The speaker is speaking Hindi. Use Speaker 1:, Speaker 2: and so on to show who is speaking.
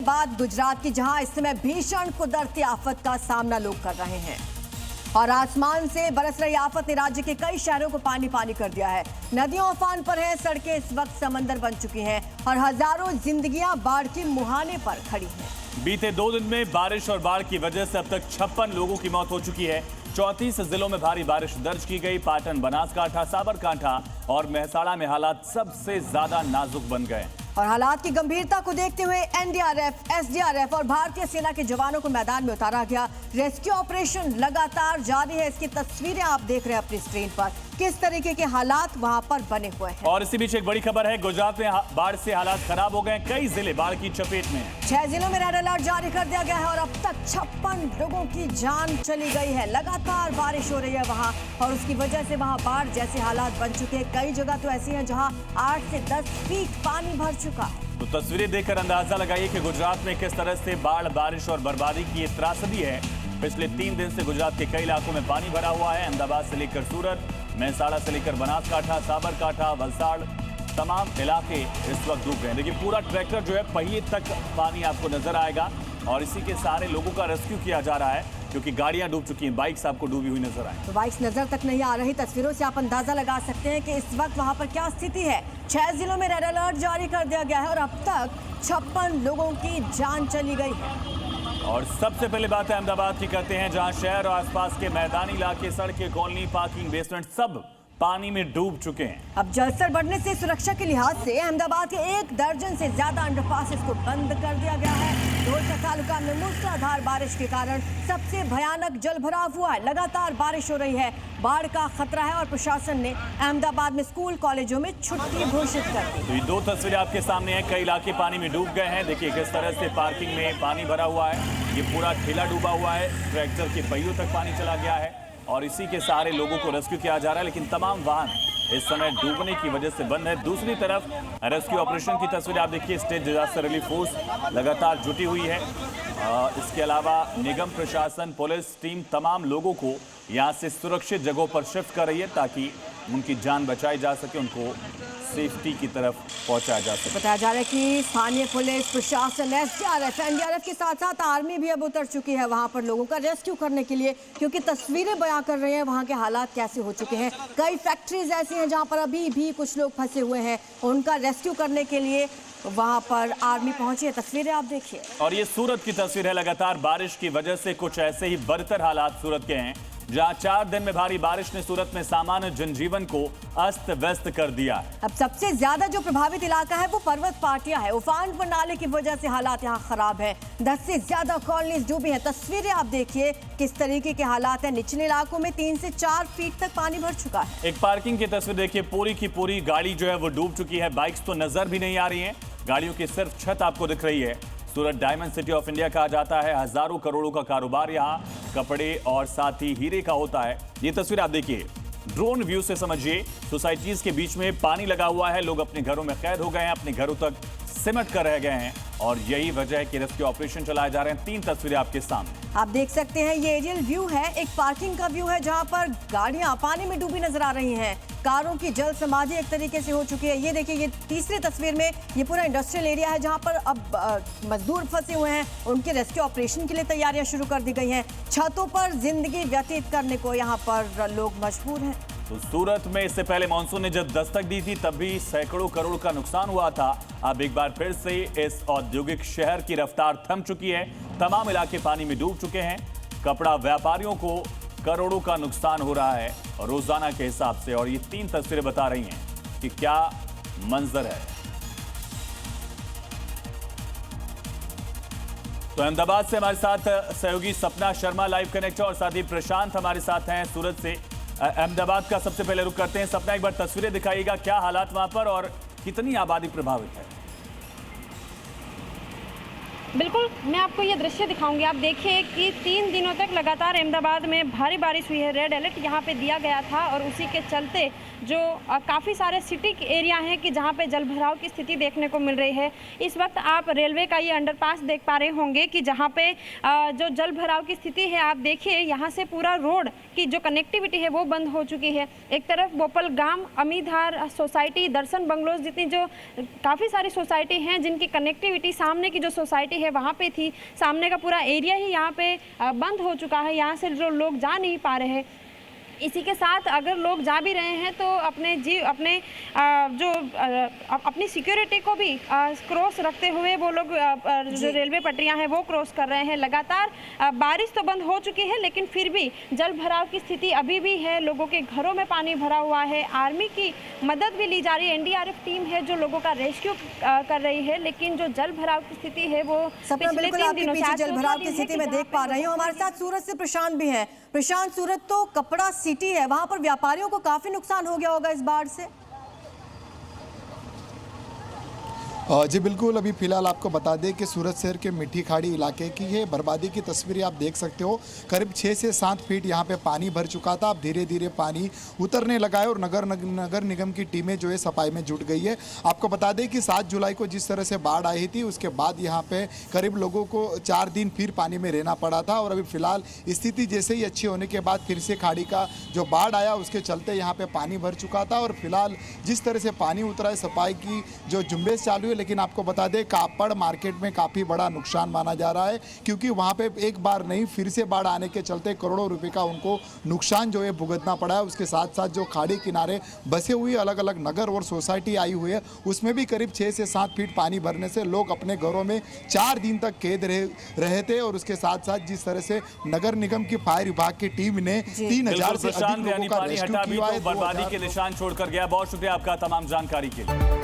Speaker 1: अहमदाबाद गुजरात की, जहां इस समय भीषण कुदरती आफत का सामना लोग कर रहे हैं और आसमान से बरस रही आफत ने राज्य के कई शहरों को पानी पानी कर दिया है। नदियां उफान पर हैं, सड़कें इस वक्त समंदर बन चुकी हैं और हजारों जिंदगियां बाढ़ के मुहाने पर खड़ी हैं।
Speaker 2: बीते 2 दिन में बारिश और बाढ़ की वजह से अब तक 56 लोगों की मौत हो चुकी है। 34 जिलों में भारी बारिश दर्ज की गई। पाटन, बनासकांठा, साबरकांठा और मेहसाणा में हालात सबसे ज्यादा नाजुक बन गए
Speaker 1: और हालात की गंभीरता को देखते हुए एनडीआरएफ, एसडीआरएफ और भारतीय सेना के जवानों को मैदान में उतारा गया। रेस्क्यू ऑपरेशन लगातार जारी है। इसकी तस्वीरें आप देख रहे हैं अपनी स्क्रीन पर, किस तरीके के हालात वहां पर बने हुए हैं।
Speaker 2: और इसी बीच एक बड़ी खबर है, गुजरात में बाढ़ से हालात खराब हो गए। कई जिले बाढ़ की चपेट में हैं।
Speaker 1: 6 जिलों में रेड अलर्ट जारी कर दिया गया है और अब तक 56 लोगों की जान चली गई है। लगातार बारिश हो रही है वहां और उसकी वजह से वहां बाढ़ जैसे हालात बन चुके हैं। कई जगह तो ऐसी हैं जहां 8 से 10 फीट पानी भर चुका है।
Speaker 2: तो तस्वीरें देखकर अंदाजा लगाइए कि गुजरात में किस तरह से बाढ़, बारिश और बर्बादी की ये त्रासदी है। पिछले 3 दिन से गुजरात के कई इलाकों में पानी भरा हुआ है। अहमदाबाद से लेकर सूरत, मेहसाणा से लेकर बनासकांठा, साबरकांठा, वलसाड़, तमाम इलाके इस वक्त डूब गए। देखिए पूरा ट्रैक्टर जो है पहिए तक पानी आपको नजर आएगा और इसी के सहारे लोगों का रेस्क्यू किया जा रहा है क्योंकि गाड़ियां डूब चुकी हैं। बाइक्स आपको डूबी हुई नजर आए।
Speaker 1: तो बाइक्स नजर तक नहीं आ रही। तस्वीरों से आप अंदाजा लगा सकते हैं कि इस वक्त वहां पर क्या स्थिति है। 6 जिलों में रेड अलर्ट जारी कर दिया गया है और अब तक 56 लोगों की जान चली गई है।
Speaker 2: और सबसे पहले बात है अहमदाबाद की करते हैं, जहां शहर और आसपास के मैदानी इलाके, सड़कें, कॉलोनी, पार्किंग, बेसमेंट सब पानी में डूब चुके हैं।
Speaker 1: अब जलस्तर बढ़ने से सुरक्षा के लिहाज से अहमदाबाद के 1 दर्जन से ज्यादा अंडरपासेस को बंद कर दिया गया है। ढोलका तालुका में मूसलाधार बारिश के कारण सबसे भयानक जलभराव हुआ है। लगातार बारिश हो रही है, बाढ़ का खतरा है और प्रशासन ने अहमदाबाद में स्कूल, कॉलेजों में छुट्टी घोषित कर दी।
Speaker 2: तो ये 2 तस्वीरें आपके सामने हैं। कई इलाके पानी में डूब गए हैं। देखिए किस तरह से पार्किंग में पानी भरा हुआ है। ये पूरा ठेला डूबा हुआ है। ट्रैक्टर के पहियों तक पानी चला गया है और इसी के सहारे लोगों को रेस्क्यू किया जा रहा है, लेकिन तमाम वाहन इस समय डूबने की वजह से बंद है। दूसरी तरफ रेस्क्यू ऑपरेशन की तस्वीरें आप देखिए। स्टेट डिजास्टर रिलीफ फोर्स लगातार जुटी हुई है। इसके अलावा निगम प्रशासन, पुलिस टीम तमाम लोगों को यहां से सुरक्षित जगहों पर शिफ्ट कर रही है ताकि उनकी जान बचाई जा सके, उनको सेफ्टी की तरफ पहुंचाया जा सके।
Speaker 1: बताया जा रहा है कि स्थानीय पुलिस प्रशासन, एसडीआरएफ, एनडीआरएफ के साथ साथ आर्मी भी अब उतर चुकी है वहां पर लोगों का रेस्क्यू करने के लिए, क्योंकि तस्वीरें बयां कर रहे हैं वहां के हालात कैसे हो चुके हैं। कई फैक्ट्रीज ऐसी हैं जहां पर अभी भी कुछ लोग फंसे हुए हैं। उनका रेस्क्यू करने के लिए वहां पर आर्मी पहुंची है। तस्वीरें आप देखिए।
Speaker 2: और ये सूरत की तस्वीर है। लगातार बारिश की वजह से कुछ ऐसे ही बदतर हालात सूरत के हैं, जहां 4 दिन में भारी बारिश ने सूरत में सामान्य जनजीवन को अस्त व्यस्त कर दिया।
Speaker 1: अब सबसे ज्यादा जो प्रभावित इलाका है वो पर्वत पाटिया है। उफान पर नाले की वजह से हालात यहाँ खराब है। 10 से ज्यादा कॉलोनीज डूबी हैं। तस्वीरें आप देखिए किस तरीके के हालात हैं। निचले इलाकों में 3 से 4 फीट तक पानी भर चुका है।
Speaker 2: एक पार्किंग की तस्वीर देखिए, पूरी की पूरी गाड़ी जो है वो डूब चुकी है। बाइक्स तो नजर भी नहीं आ रही है, गाड़ियों की सिर्फ छत आपको दिख रही है। सूरत डायमंड सिटी ऑफ इंडिया कहा जाता है। हजारों करोड़ों का कारोबार यहाँ कपड़े और साथ ही हीरे का होता है। ये तस्वीर आप देखिए, ड्रोन व्यू से समझिए। सोसाइटीज के बीच में पानी लगा हुआ है। लोग अपने घरों में कैद हो गए हैं, अपने घरों तक सिमट कर रह गए हैं और यही वजह है कि रेस्क्यू ऑपरेशन चलाए जा रहे हैं। 3 तस्वीरें आपके सामने
Speaker 1: आप देख सकते हैं। ये एरियल व्यू है, एक पार्किंग का व्यू है जहां पर गाड़ियां पानी में डूबी नजर आ रही हैं। कारों की जल समाधि एक तरीके से हो चुकी है। ये देखिए, ये तीसरी तस्वीर में ये पूरा इंडस्ट्रियल एरिया है जहां पर अब मजदूर फंसे हुए हैं। उनके रेस्क्यू ऑपरेशन के लिए तैयारियां शुरू कर दी गई हैं। छतों पर जिंदगी व्यतीत करने को यहाँ पर लोग मजबूर हैं।
Speaker 2: तो सूरत में इससे पहले मानसून ने जब दस्तक दी थी तब भी सैकड़ों करोड़ का नुकसान हुआ था। अब एक बार फिर से इस औद्योगिक शहर की रफ्तार थम चुकी है। तमाम इलाके पानी में डूब चुके हैं। कपड़ा व्यापारियों को करोड़ों का नुकसान हो रहा है रोजाना के हिसाब से। और ये 3 तस्वीरें बता रही हैं कि क्या मंजर है। तो अहमदाबाद से हमारे साथ सहयोगी सपना शर्मा लाइव कनेक्टर और साथ ही प्रशांत हमारे साथ हैं सूरत से। अहमदाबाद का सबसे पहले रुख करते हैं। सपना, एक बार तस्वीरें दिखाइएगा, क्या हालात वहां पर और कितनी आबादी प्रभावित है?
Speaker 3: बिल्कुल, मैं आपको ये दृश्य दिखाऊंगी। आप देखिए कि 3 दिनों तक लगातार अहमदाबाद में भारी बारिश हुई है। रेड अलर्ट यहाँ पे दिया गया था और उसी के चलते जो काफ़ी सारे सिटी एरिया हैं कि जहाँ पे जल भराव की स्थिति देखने को मिल रही है। इस वक्त आप रेलवे का ये अंडरपास देख पा रहे होंगे कि जहाँ पे जो जल भराव की स्थिति है, आप देखिए यहाँ से पूरा रोड की जो कनेक्टिविटी है वो बंद हो चुकी है। एक तरफ बोपल गांव, अमीधार सोसाइटी, दर्शन बंगलोज जितनी जो काफ़ी सारी सोसाइटी हैं जिनकी कनेक्टिविटी, सामने की जो सोसाइटी है वहाँ पे थी। सामने का पूरा एरिया ही यहाँ पे बंद हो चुका है, यहाँ से जो लोग जा नहीं पा रहे हैं। इसी के साथ अगर लोग जा भी रहे हैं तो अपनी सिक्योरिटी को भी क्रॉस रखते हुए वो लोग जो रेलवे पटरियां हैं वो क्रॉस कर रहे हैं। लगातार बारिश तो बंद हो चुकी है, लेकिन फिर भी जल भराव की स्थिति अभी भी है। लोगों के घरों में पानी भरा हुआ है। आर्मी की मदद भी ली जा रही है, एनडीआरएफ टीम है जो लोगों का रेस्क्यू कर रही है, लेकिन जो जल भराव की स्थिति है वो पिछले 3 दिनों से
Speaker 1: जल भराव की स्थिति में देख पा रही हूँ। हमारे साथ सूरत से प्रशांत भी है। प्रशांत, सूरत तो कपड़ा सिटी है, वहां पर व्यापारियों को काफी नुकसान हो गया होगा इस बाढ़ से।
Speaker 4: जी बिल्कुल, अभी फिलहाल आपको बता दें कि सूरत शहर के मिठी खाड़ी इलाके की है बर्बादी की तस्वीरें आप देख सकते हो। करीब 6 से 7 फीट यहाँ पे पानी भर चुका था। अब धीरे धीरे पानी उतरने लगा है और नगर निगम की टीमें जो है सफाई में जुट गई है। आपको बता दें कि 7 जुलाई को जिस तरह से बाढ़ आई थी उसके बाद यहाँ पे करीब लोगों को 4 दिन फिर पानी में रहना पड़ा था और अभी फिलहाल स्थिति जैसे ही अच्छी होने के बाद फिर से खाड़ी का जो बाढ़ आया उसके चलते यहाँ पे पानी भर चुका था और फिलहाल जिस तरह से पानी उतरा है सफाई की जो झुंबेश चालू है। लेकिन आपको बता दें कापड़ मार्केट में काफ़ी बड़ा नुकसान माना जा रहा है, क्योंकि वहाँ पे एक बार नहीं फिर से बाढ़ आने के चलते करोड़ों रुपए का उनको नुकसान जो है भुगतना पड़ा है। उसके साथ साथ जो खाड़ी किनारे बसे हुए अलग अलग नगर और सोसाइटी आई हुई है उसमें भी करीब 6 से 7 फीट पानी भरने से लोग अपने घरों में 4 दिन तक कैद रहे थे। और उसके साथ साथ जिस तरह से नगर निगम की फायर विभाग की टीम ने 3000 से अधिक लोगों का रेस्क्यू किया है।
Speaker 2: बर्बादी के निशान छोड़कर गया। बहुत शुक्रिया आपका तमाम जानकारी के लिए।